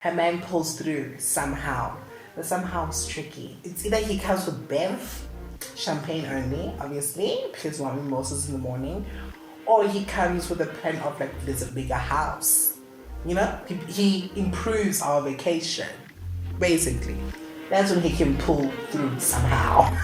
Her man pulls through somehow. But somehow it's tricky. It's either he comes with Bev, champagne only, obviously, because we're having mimosas in the morning, or he comes with a plan of like, there's a bigger house. You know? He improves our vacation, basically. That's when he can pull through somehow.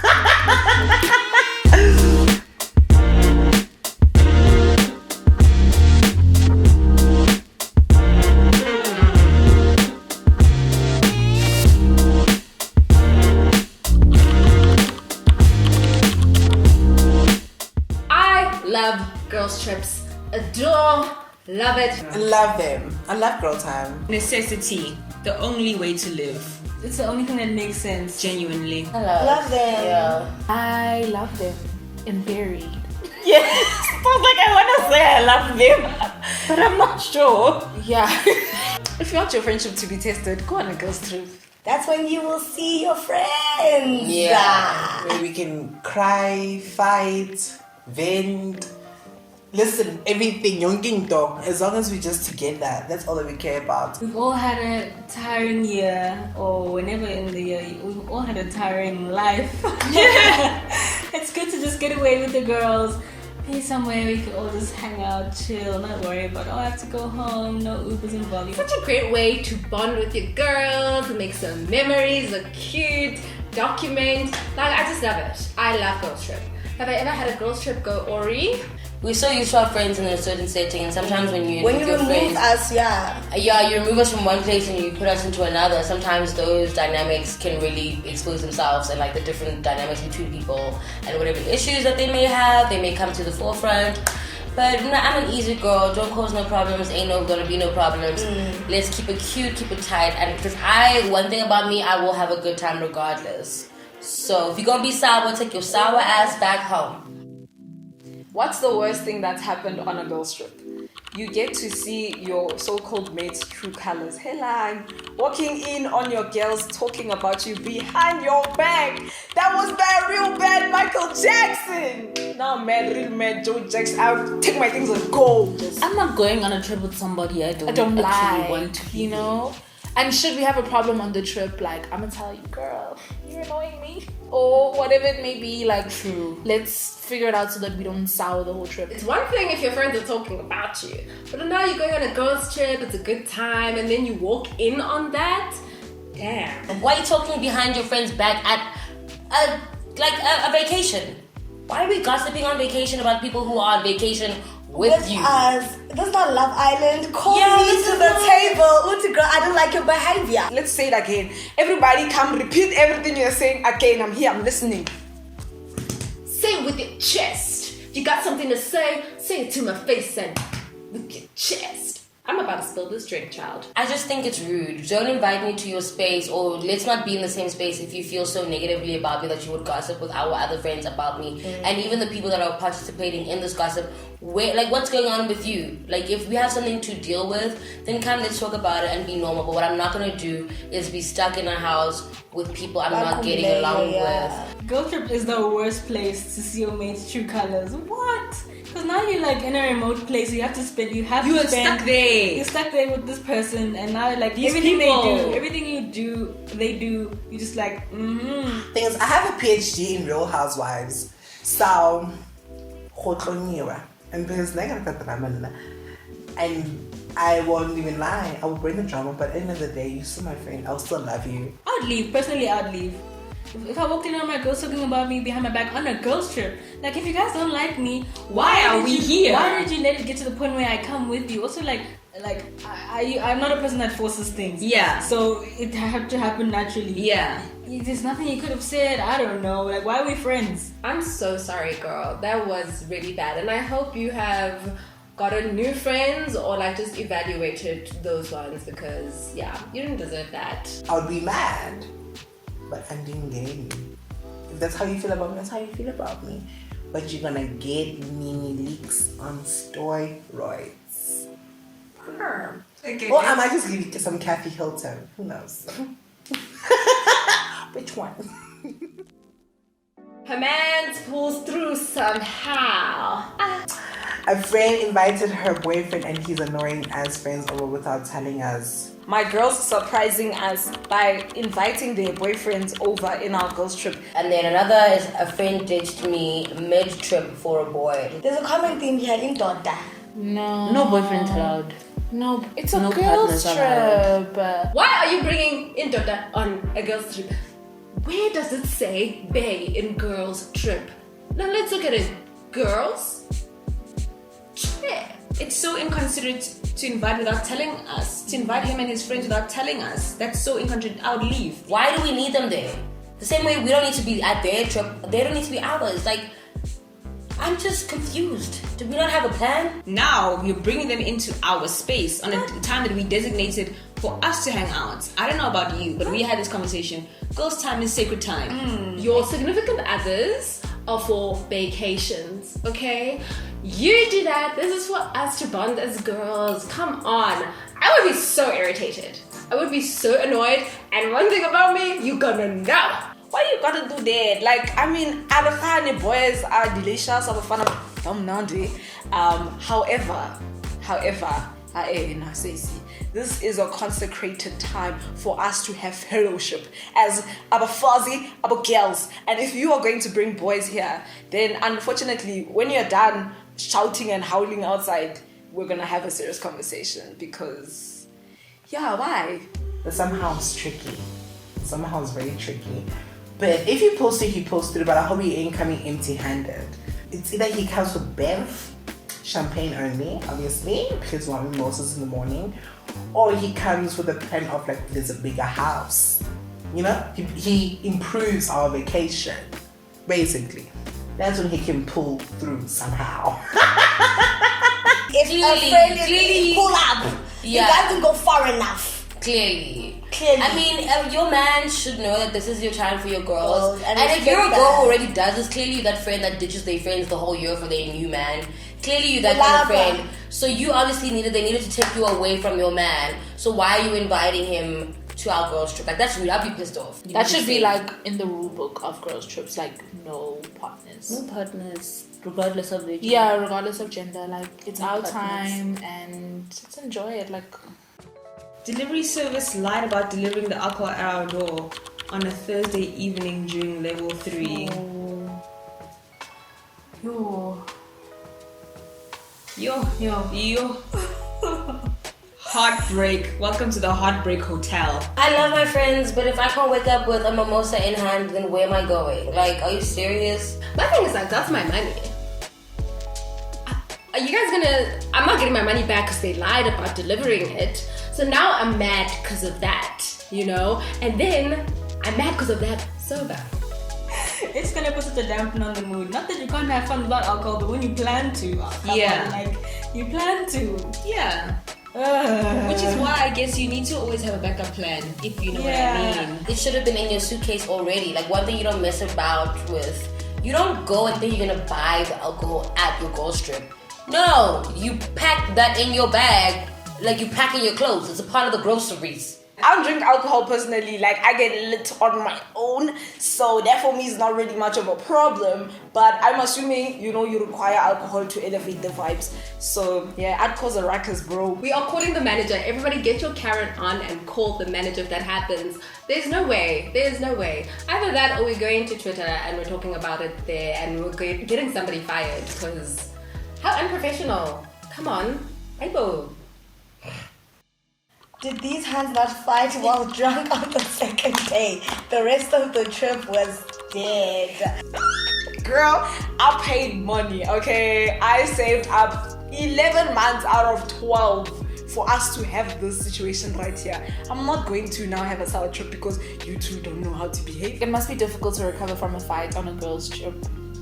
Girls trips, adore, love it. I love them. I love girl time. Necessity, the only way to live. It's the only thing that makes sense. Genuinely. I love them. Yeah. I love them in theory. Yes, sounds like I want to say I love them, but I'm not sure. Yeah. If you want your friendship to be tested, go on a girls trip. That's when you will see your friends. Yeah. Where we can cry, fight, vent. Listen, everything, yonkinto, as long as we're just together, that's all that we care about. We've all had a tiring year, or whenever in the year, we've all had a tiring life. It's good to just get away with the girls, be somewhere we can all just hang out, chill, not worry about, I have to go home, no Ubers involved. Such a great way to bond with your girls, make some memories, look cute, document. Like, I just love it. I love girls trip. Have I ever had a girls trip go Ori? We're so used to our friends in a certain setting, and sometimes when you remove friends, us, you remove us from one place and you put us into another. Sometimes those dynamics can really expose themselves, and like the different dynamics between people and whatever issues that they may have, they may come to the forefront. But I'm an easy girl. Don't cause no problems. Ain't gonna be no problems. Let's keep it cute, keep it tight. And because one thing about me, I will have a good time regardless. So if you're gonna be sour, take your sour ass back home. What's the worst thing that's happened on a girls trip? You get to see your so-called mates' true colors. Hell, walking in on your girls talking about you behind your back. That was bad, real bad Michael Jackson. Now mad, real mad Joe Jackson. I'll take my things and go. I'm not going on a trip with somebody I don't actually like, want to, you know? And should we have a problem on the trip, like, I'm gonna tell you, girl, you're annoying me. Or whatever it may be, like, true. Let's figure it out so that we don't sour the whole trip. It's one thing if your friends are talking about you, but now you're going on a girls trip, it's a good time, and then you walk in on that. Damn. Why are you talking behind your friend's back at a vacation? Why are we gossiping on vacation about people who are on vacation with you? Us. This is not Love Island. Call me to the table. Uti girl, I don't like your behavior. Let's say it again. Everybody come repeat everything you're saying again. I'm here, I'm listening. Say it with your chest. If you got something to say it to my face and with your chest. I'm about to spill this drink, child. I just think it's rude. Don't invite me to your space, or let's not be in the same space if you feel so negatively about me that you would gossip with our other friends about me. And even the people that are participating in this gossip, what's going on with you? Like, if we have something to deal with, then come, let's talk about it and be normal. But what I'm not going to do is be stuck in a house with people I'm not getting along with. Girl trip is the worst place to see your mates' true colors. What? Because now you're like in a remote place, you are stuck there. You're stuck there with this person, and now like these everything people. they do, you just like, Thing is, I have a PhD in Real Housewives. So, and because and I won't even lie, I will bring the drama, but at the end of the day, you're still my friend, I'll still love you. I'd leave. Personally, I'd leave. If I walked in on my girls talking about me behind my back on a girls trip, like, if you guys don't like me, why are we here? Why did you let it get to the point where I come with you? Also, I'm not a person that forces things. Yeah. So it had to happen naturally. Yeah. There's nothing you could have said. I don't know. Like, why are we friends? I'm so sorry, girl. That was really bad. And I hope you have gotten new friends or like just evaluated those ones, because you didn't deserve that. I would be mad, but I'm doing game. If that's how you feel about me, that's how you feel about me. But you're gonna get mini leaks on steroids. Okay, Or I might just give you some Kathy Hilton. Who knows? Which one? Her man pulls through somehow. A friend invited her boyfriend and his annoying ass friends over without telling us. My girls surprising us by inviting their boyfriends over in our girls trip. And then another is a friend ditched me mid-trip for a boy. There's a common theme here in Dota. No boyfriends allowed. No, it's a No girls partners allowed. trip. Why are you bringing in Dota on a girls trip? Where does it say bay in girls trip? Now let's look at it. Girls trip. It's so inconsiderate to invite without telling us. To invite him and his friends without telling us. That's so inconsiderate. I would leave. Why do we need them there? The same way we don't need to be at their trip, they don't need to be ours. Like, I'm just confused. Do we not have a plan? Now you're bringing them into our space on a time that we designated for us to hang out. I don't know about you, but we had this conversation. Girls' time is sacred time. Your significant others are for vacations, okay? You do that. This is for us to bond as girls. Come on. I would be so irritated. I would be so annoyed. And one thing about me, you gonna know. Why you gotta do that? Like, I mean, Alafani boys are delicious. However, this is a consecrated time for us to have fellowship as Abafazi, Aba girls. And if you are going to bring boys here, then unfortunately, when you're done shouting and howling outside, we're gonna have a serious conversation because, yeah, why? But somehow it's tricky. Somehow it's very tricky. But if he posted, he posted, but I hope he ain't coming empty-handed. It's either he comes with bev, champagne only, obviously, because we're mimosas in the morning, or he comes with a plan of like, there's a bigger house. You know? He improves our vacation, basically. That's when he can pull through somehow. If a friend is pull up, you Yeah. guys can go far enough. Clearly. Clearly. I mean, your man should know that this is your time for your girls. Oh, and and if respect you're a girl that. who already does this, clearly you're that friend that ditches their friends the whole year for their new man. Clearly you're that kind of friend. So you obviously they needed to take you away from your man. So why are you inviting him to our girls trip? Like, that's rude. I'd be pissed off. That should be like in the rule book of girls trips, like no partners. No partners, regardless of the Yeah, regardless of gender, like it's No our partners. time and let's enjoy it. Like, Delivery service lied about delivering the alcohol at our door on a Thursday evening during level 3. Yo. Heartbreak. Welcome to the Heartbreak Hotel. I love my friends, but if I can't wake up with a mimosa in hand, then where am I going? Like, are you serious? My thing is like, that's my money. Are you guys gonna... I'm not getting my money back because they lied about delivering it. So now I'm mad because of that, you know? And then I'm mad because of that sober. It's gonna put such a dampener on the mood. Not that you can't have fun without alcohol, but when you plan to. Yeah. Like, you plan to. Yeah. Which is why I guess you need to always have a backup plan, if you know what I mean. It should have been in your suitcase already. Like, one thing you don't mess about with. You don't go and think you're gonna buy the alcohol at your girls trip. No, you pack that in your bag like you pack in your clothes. It's a part of the groceries. I don't drink alcohol personally, like I get lit on my own, so that for me is not really much of a problem, but I'm assuming, you know, you require alcohol to elevate the vibes, so yeah, I'd cause a ruckus, bro. We are calling the manager. Everybody get your Karen on and call the manager if that happens. There's no way. Either that or we're going to Twitter and we're talking about it there and we're getting somebody fired because how unprofessional. Come on. Aibo. Did these hands not fight while drunk on the second day? The rest of the trip was dead. Girl, I paid money, okay? I saved up 11 months out of 12 for us to have this situation right here. I'm not going to now have a sour trip because you two don't know how to behave. it must be difficult to recover from a fight on a girls' trip.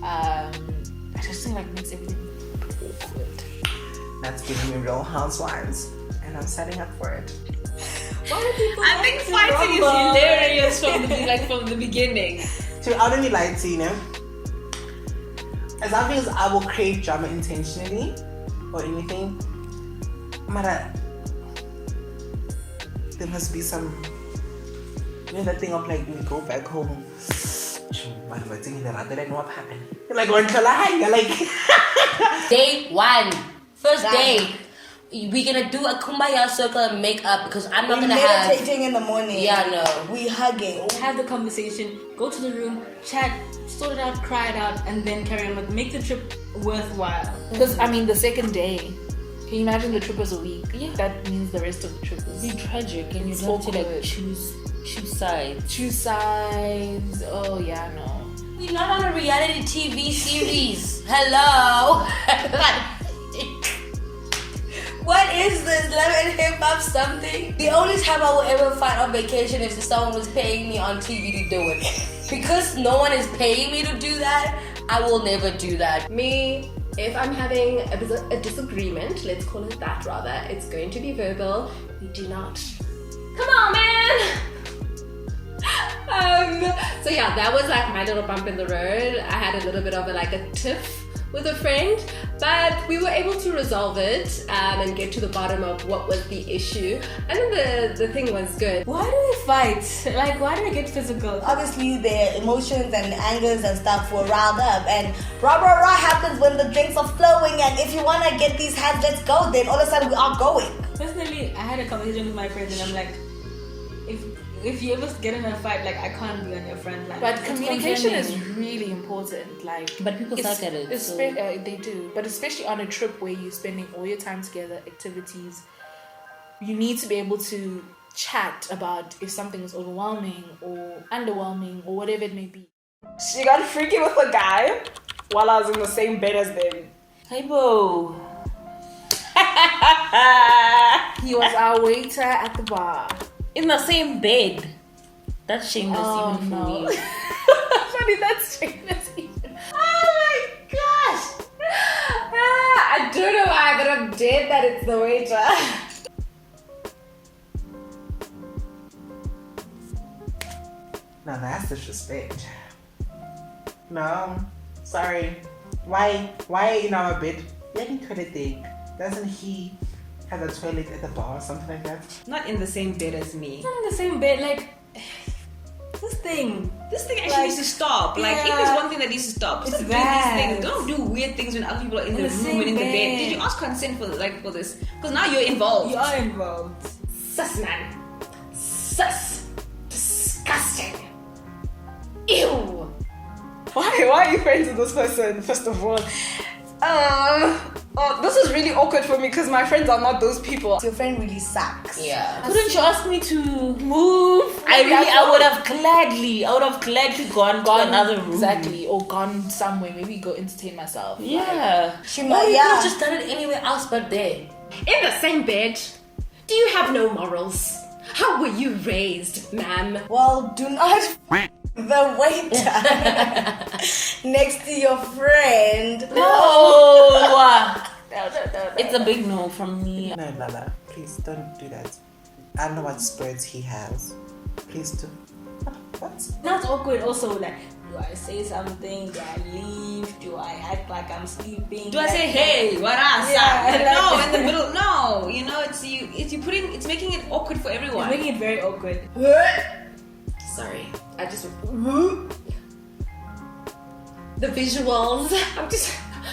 I just think like makes everything awkward. That's giving me Real Housewives, and I'm setting up for it. Why do people I think fighting is hilarious from the beginning. So I don't really like to, you know, as long as I will create drama intentionally or anything, Mara, there must be some, you know, that thing of like, we go back home, what am I thinking that I didn't know what happened? Like, like, Day 1. First day. We're gonna do a kumbaya circle and make up because I'm not gonna have. Meditating in the morning. Yeah, no. We hugging. Have the conversation, go to the room, chat, sort it out, cry it out, and then carry on. Like, make the trip worthwhile. Because I mean, the second day, can you imagine the trip was a week? Yeah. That means the rest of the trip is Be tragic, and you so have to like choose sides. Choose sides. Oh yeah, no. We're not on a reality TV series. Hello. What is this? Love and hip hop something? The only time I will ever fight on vacation is if someone was paying me on TV to do it. Because no one is paying me to do that, I will never do that. Me, if I'm having a disagreement, let's call it that rather, it's going to be verbal. We do not. Come on, man! So yeah, that was like my little bump in the road. I had a little bit of a tiff with a friend, but we were able to resolve it and get to the bottom of what was the issue. I think the thing was good. Why do we fight? Like, why do we get physical? Obviously, their emotions and angers and stuff were riled up, and rah happens when the drinks are flowing. And if you wanna get these hands, let's go. Then all of a sudden we are going. Personally, I had a conversation with my friends, and I'm like, if you ever get in a fight, like, I can't be on your front line. But It's communication is concerning. really important. Like, But people suck at it. So. They do. But especially on a trip where you're spending all your time together, activities, you need to be able to chat about if something is overwhelming or underwhelming or whatever it may be. She got freaky with a guy while I was in the same bed as them. Hey, Bo. He was our waiter at the bar. In the same bed. That's shameless even for me. Sorry, that's shameless even. Oh my gosh! I don't know why, but I'm dead that it's the waiter. Now that's disrespect. No, sorry. Why in our bed? Let me toilet dig. Doesn't he have a toilet at the bar or something like that? Not in the same bed as me. Not in the same bed, like, this thing. This thing actually needs to stop. Like, if there's one thing that needs to stop, It's stop doing that. these things. Don't do weird things when other people are in the room same and in the bed. bed. Did you ask consent for this? Because now you're involved. You are involved. Sus, man. Sus. Disgusting. Ew. Why are you friends with this person, first of all? This is really awkward for me because my friends are not those people. Your friend really sucks. Yeah. Couldn't you ask me to move? I would have gladly gone to another room. Exactly, or gone somewhere, maybe go entertain myself. Yeah. She Or might, you could yeah. have just done it anywhere else but there. In the same bed? Do you have no morals? How were you raised, ma'am? Well, do not the waiter next to your friend. No. It's a big no from me. No, Lala, please don't do that. I don't know what spirits he has. Please do. What? Now it's awkward also, like, do I say something? Do I leave? Do I act like I'm sleeping? Do I say, hey, what up? Yeah, No, in the middle. No, you know, it's making it awkward for everyone. It's making it very awkward. Sorry, I just... The visuals.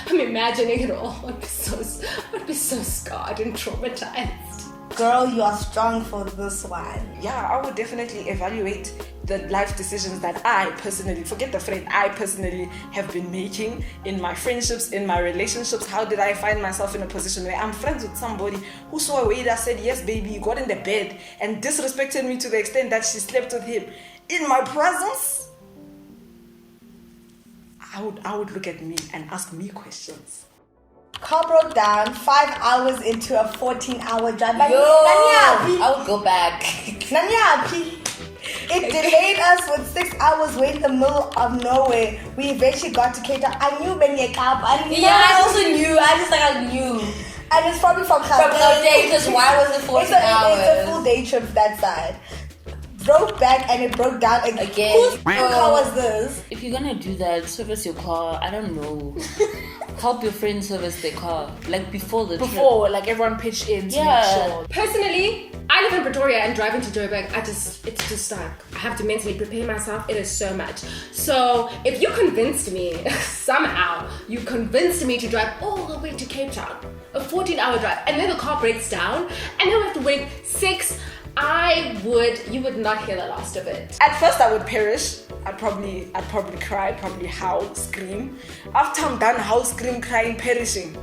I'm imagining it all. I'd be so scarred and traumatized. Girl, you are strong for this one. Yeah, I would definitely evaluate the life decisions that I personally, forget the friend, I personally have been making in my friendships, in my relationships. How did I find myself in a position where I'm friends with somebody who saw a waiter, said, yes, baby, you got in the bed, and disrespected me to the extent that she slept with him in my presence? I would look at me and ask me questions. Car broke down 5 hours into a 14-hour drive. Like, Yo, I would go back. It delayed us with 6 hours way in the middle of nowhere. We eventually got to Cape Town. I knew Benny Cap. Yeah, I also knew. I knew. And it's probably from Gauteng, because why was it 14 hours? It's a full day trip that side. Broke back and it broke down again. Whose car was this? If you're gonna do that, service your car. I don't know. Help your friend service their car. Like before the trip. Like everyone pitched in to make sure. Personally, I live in Pretoria and driving to Joburg, it's just like, I have to mentally prepare myself. It is so much. So if you convinced me, somehow, you convinced me to drive all the way to Cape Town, a 14-hour drive, and then the car breaks down, and then we have to wait 6, you would not hear the last of it. At first I would perish. I'd probably cry, probably howl, scream. After I'm done howl, scream, crying, perishing,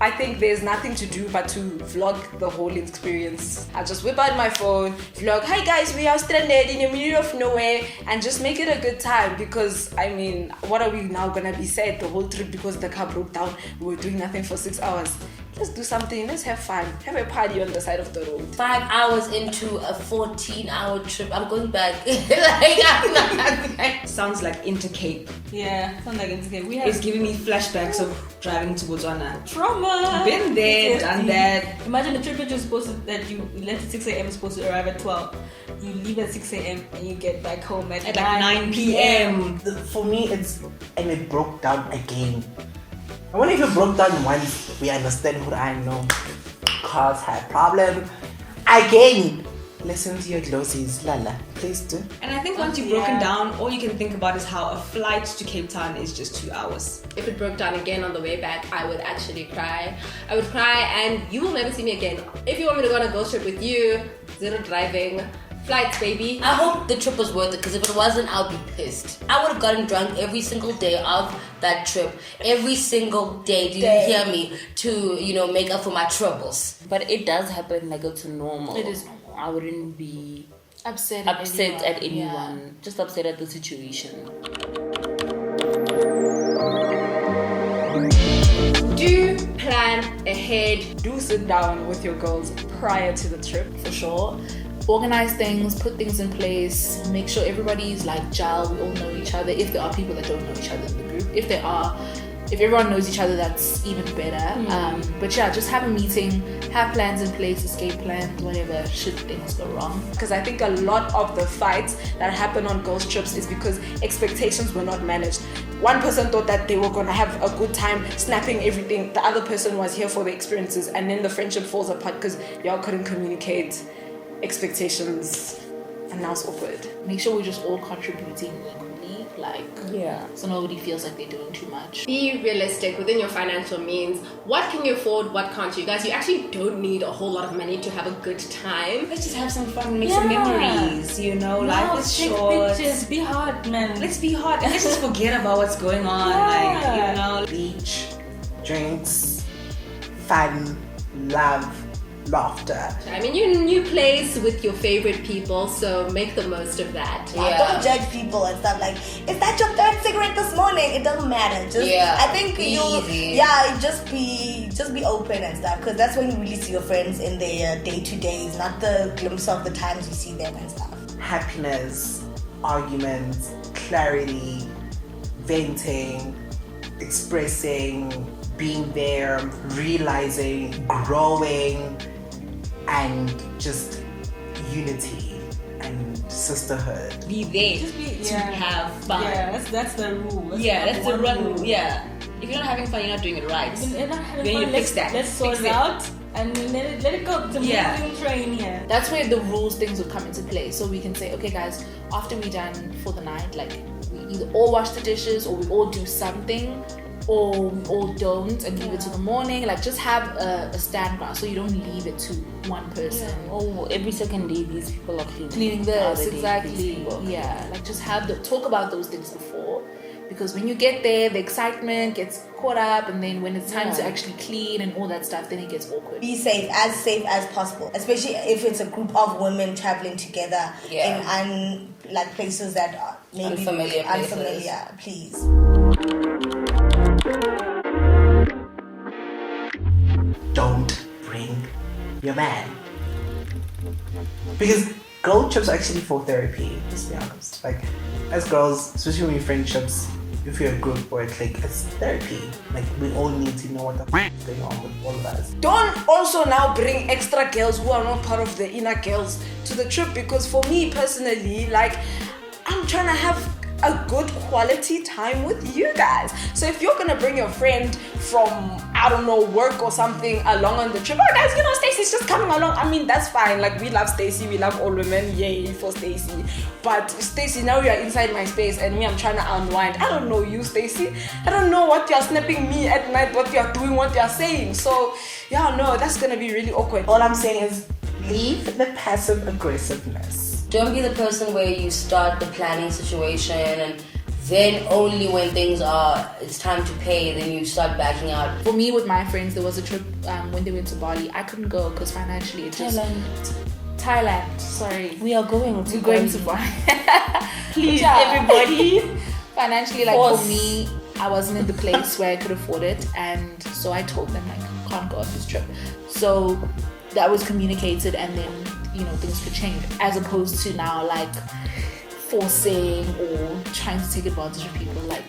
I think there's nothing to do but to vlog the whole experience. I just whip out my phone, vlog, hi guys, we are stranded in the middle of nowhere, and just make it a good time. Because I mean, what are we now gonna be sad the whole trip because the car broke down? We were doing nothing for 6 hours. Let's do something, let's have fun, have a party on the side of the road. 5 hours into a 14-hour trip, I'm going back. Like, Sounds like Intercape. Yeah, sounds like it's okay. It's giving me flashbacks of driving to Botswana. Trauma. Been there, done that. Imagine a trip that you're supposed to, that you left at 6 a.m. supposed to arrive at 12. You leave at 6 a.m. and you get back home at At like 9 p.m. For me, and it broke down again. I wonder if it broke down once, we understand who I know. Cars had problem. Again, listen to your glossies, Lala. Please do. And I think once you've broken down, all you can think about is how a flight to Cape Town is just 2 hours. If it broke down again on the way back, I would actually cry. I would cry and you will never see me again. If you want me to go on a girls trip with you, zero driving, flights, baby. I hope the trip was worth it, because if it wasn't, I would be pissed. I would have gotten drunk every single day of that trip. Every single day, do you hear me? To, make up for my troubles. But it does happen like it's normal. It is normal. I wouldn't be Upset at anyone. Yeah. Just upset at the situation. Do plan ahead. Do sit down with your girls prior to the trip. For sure. Organize things, put things in place, make sure everybody's like gel, we all know each other. If there are people that don't know each other in the group, if everyone knows each other, that's even better. But yeah, just have a meeting, have plans in place, escape plans, whatever, should things go wrong. Because I think a lot of the fights that happen on girls' trips is because expectations were not managed. One person thought that they were going to have a good time snapping everything. The other person was here for the experiences, and then the friendship falls apart because y'all couldn't communicate expectations, and now it's awkward. Make sure we're just all contributing equally, so nobody feels like they're doing too much. Be realistic within your financial means. What can you afford? What can't you? Guys, you actually don't need a whole lot of money to have a good time. Let's just have some fun, make some memories, life is take short. pictures, be hard, man. Let's be hot and let's just forget about what's going on. Beach, drinks, fun, love, laughter. I mean, you're in a new place with your favorite people, so make the most of that. Don't judge people and stuff like, is that your third cigarette this morning? It doesn't matter. I think just be open and stuff, because that's when you really see your friends in their day-to-days, not the glimpse of the times you see them and stuff. Happiness, arguments, clarity, venting, expressing, being there, realizing, growing, and just unity and sisterhood. Be there Just be, to have fun. Yeah, that's the rule. That's the rule. Yeah. If you're not having fun, you're not doing it right. If you're not having Then fun, you fix that. Let's sort it out and let it go. It's a moving train here. That's where the rules things would come into play. So we can say, okay guys, after we're done for the night, like we either all wash the dishes or we all do something, or we all don't and leave it to the morning. Like just have a stand ground so you don't leave it to one person. Oh, Every second day these people are cleaning this, exactly. Like just talk about those things before, because when you get there, the excitement gets caught up, and then when it's time to actually clean and all that stuff, then it gets awkward. Be safe as possible, especially if it's a group of women traveling together in places that are maybe unfamiliar. Please. Don't bring your man. Because girl trips are actually for therapy, let's be honest. Like, as girls, especially when you're friendships, if you're a group or a clique, it's therapy. Like, we all need to know what the f is going on with all of us. Don't also now bring extra girls who are not part of the inner girls to the trip, because for me personally, like, I'm trying to have a good quality time with you guys. So if you're gonna bring your friend from, I don't know, work or something along on the trip, oh guys, you know, Stacey's just coming along. I mean, that's fine. Like, we love Stacey, we love all women, yay for Stacey. But Stacey, now you're inside my space and me, I'm trying to unwind. I don't know you, Stacey. I don't know what you're snapping me at night, what you're doing, what you're saying. So yeah, no, that's gonna be really awkward. All I'm saying is leave the passive aggressiveness. Don't be the person where you start the planning situation and then only when things it's time to pay, then you start backing out. For me, with my friends, there was a trip when they went to Bali. I couldn't go because financially it just... Thailand. Sorry. We are going to Bali. Please, everybody. Financially, like, for me, I wasn't in the place where I could afford it, and so I told them, like, I can't go on this trip. So that was communicated, and then, you know, things could change, as opposed to now, like, forcing or trying to take advantage of people. Like,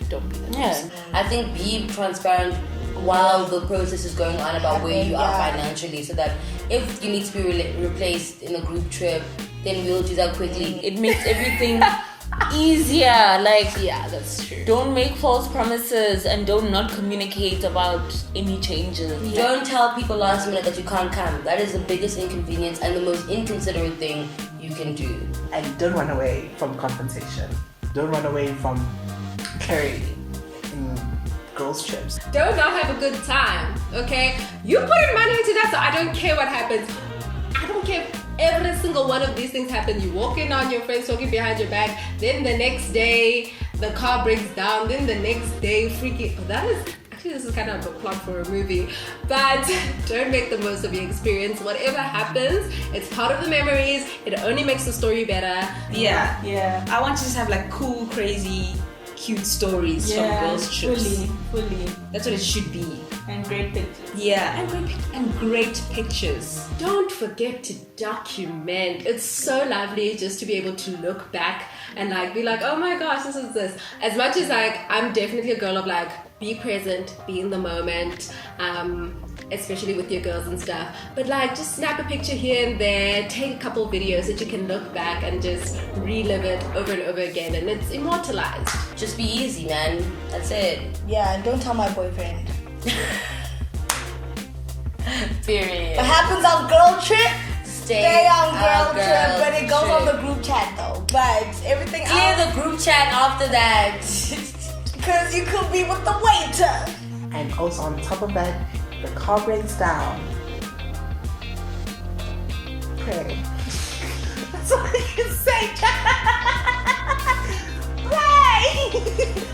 don't be that person. I think be transparent while the process is going on about where you are financially, so that if you need to be replaced in a group trip, then we'll do that quickly. It makes everything easier. Like, yeah, that's true. don't make false promises and don't not communicate about any changes. Don't tell people last minute that you can't come. That is the biggest inconvenience and the most inconsiderate thing you can do. And don't run away from confrontation. Don't run away from clarity in girls' trips. Don't not have a good time, okay? You put in money into that, so I don't care what happens. I don't care if every single one of these things happen. You walk in on your friends talking behind your back, then the next day the car breaks down, then the next day freaking... This is kind of a plot for a movie, but don't make the most of your experience. Whatever happens, it's part of the memories. It only makes the story better. Yeah. I want to just have like cool, crazy, cute stories from girls' trips. Fully. That's what it should be. And great pictures. Yeah, and great pictures. Don't forget to document. It's so lovely just to be able to look back and like be like, oh my gosh, this is this. As much as like I'm definitely a girl of like, be present, be in the moment, especially with your girls and stuff. But like, just snap a picture here and there, take a couple videos that you can look back and just relive it over and over again, and it's immortalized. Just be easy, man. That's it. Yeah, and don't tell my boyfriend. Period. What happens on girl trip? Stay on girl trip, girl but it goes on trip. the group chat though. But everything Clear else, the group chat after that. because you could be with the waiter. And also on top of that, the car breaks down. Pray. That's all I can say. Pray.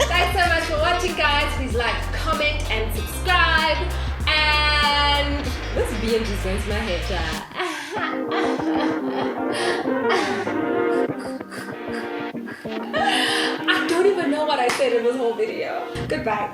Thanks so much for watching, guys. Please like, comment, and subscribe. And this BM just went to my head, I don't even know what I said in this whole video. Goodbye.